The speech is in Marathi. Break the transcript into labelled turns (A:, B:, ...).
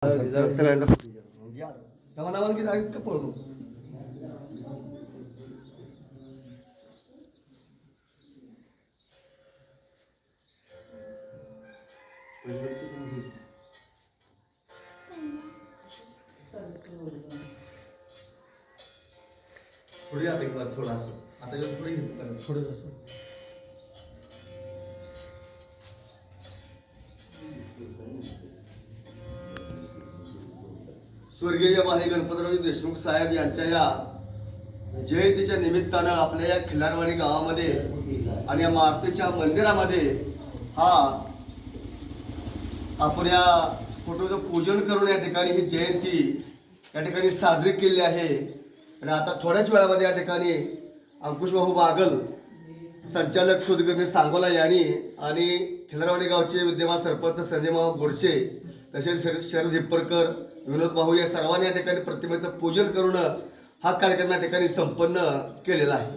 A: सगळ्यांना या तेव्हा नावाला की जाईल का पळू थोडी आता एक बार थोडा असं आता थोडी घेतलं थोडं असं स्वर्गीय भाई गणपतराव देशमुख साहेब यांच्या या जयंतीच्या निमित्तानं आपल्या या खिलारवाडी गावामध्ये आणि या मारुतीच्या मंदिरामध्ये हा आपण या फोटोचं पूजन करून या ठिकाणी ही जयंती या ठिकाणी साजरी केली आहे. आणि आता थोड्याच वेळामध्ये या ठिकाणी अंकुशभाऊ बागल संचालक शोधकर्मी सांगोला यांनी आणि खिलारवाडी गावचे विद्यमान सरपंच संजय मामा गोडसे तसेच शरद हिप्परकर विनोद भाऊ या सर्वांनी या ठिकाणी प्रतिमेचं पूजन करून हा कार्यक्रम या ठिकाणी संपन्न केलेला आहे.